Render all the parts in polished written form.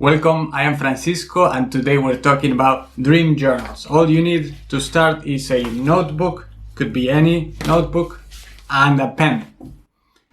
Welcome, I am Francisco and today we're talking about dream journals. All you need to start is a notebook, could be any notebook, and a pen.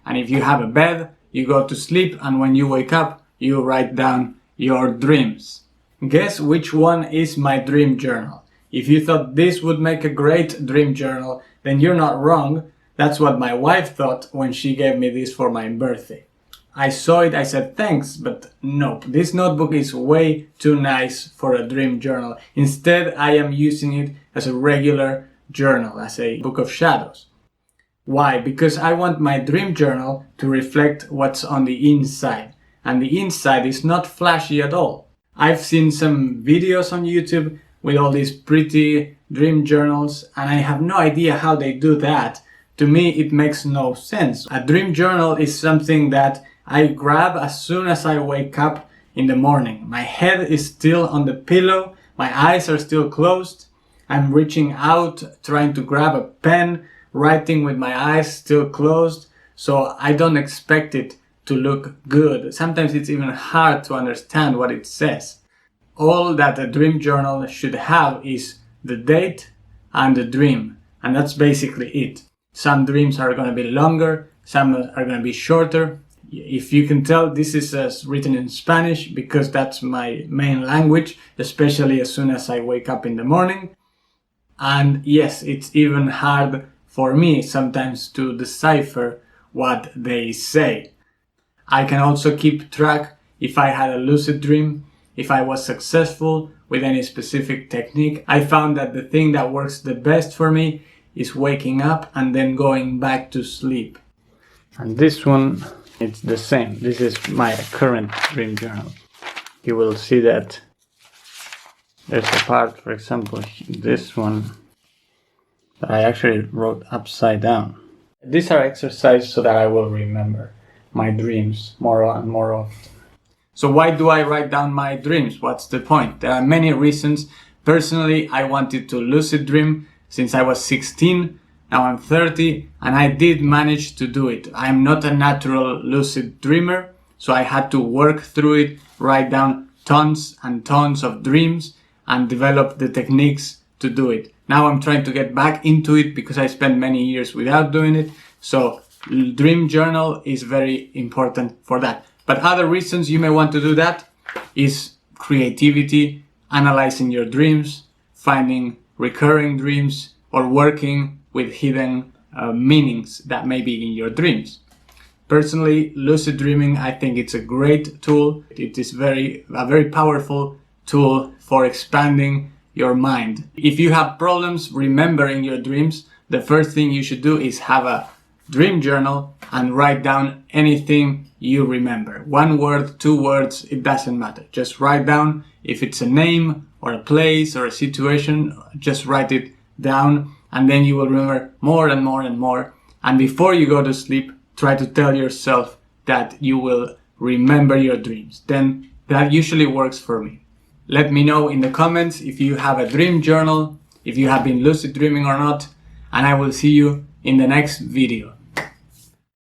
And if you have a bed, you go to sleep and when you wake up, you write down your dreams. Guess which one is my dream journal? If you thought this would make a great dream journal, then you're not wrong. That's what my wife thought when she gave me this for my birthday. I saw it, I said thanks, but nope, this notebook is way too nice for a dream journal. Instead, I am using it as a regular journal, as a book of shadows. Why? Because I want my dream journal to reflect what's on the inside. And the inside is not flashy at all. I've seen some videos on YouTube with all these pretty dream journals, and I have no idea how they do that. To me, it makes no sense. A dream journal is something that I grab as soon as I wake up in the morning. My head is still on the pillow, my eyes are still closed, I'm reaching out, trying to grab a pen, writing with my eyes still closed, so I don't expect it to look good. Sometimes it's even hard to understand what it says. All that a dream journal should have is the date and the dream, and that's basically it. Some dreams are going to be longer, some are going to be shorter. If you can tell, this is written in Spanish because that's my main language, especially as soon as I wake up in the morning. And yes, it's even hard for me sometimes to decipher what they say. I can also keep track if I had a lucid dream, if I was successful with any specific technique. I found that the thing that works the best for me is waking up and then going back to sleep. And this one, it's the same. This is my current dream journal. You will see that there's a part, for example, this one, that I actually wrote upside down. These are exercises so that I will remember my dreams more and more often. So why do I write down my dreams? What's the point? There are many reasons. Personally, I wanted to lucid dream since I was 16. Now I'm 30 and I did manage to do it. I'm not a natural lucid dreamer, so I had to work through it, write down tons and tons of dreams and develop the techniques to do it. Now I'm trying to get back into it because I spent many years without doing it. So dream journal is very important for that. But other reasons you may want to do that is creativity, analyzing your dreams, finding recurring dreams, or working with hidden meanings that may be in your dreams. Personally, lucid dreaming, I think it's a great tool. It is a very powerful tool for expanding your mind. If you have problems remembering your dreams, the first thing you should do is have a dream journal and write down anything you remember. 1 word, 2 words, it doesn't matter. Just write down if it's a name or a place or a situation, just write it down. And then you will remember more and more and more. And before you go to sleep, try to tell yourself that you will remember your dreams. Then that usually works for me. Let me know in the comments if you have a dream journal, if you have been lucid dreaming or not, and I will see you in the next video.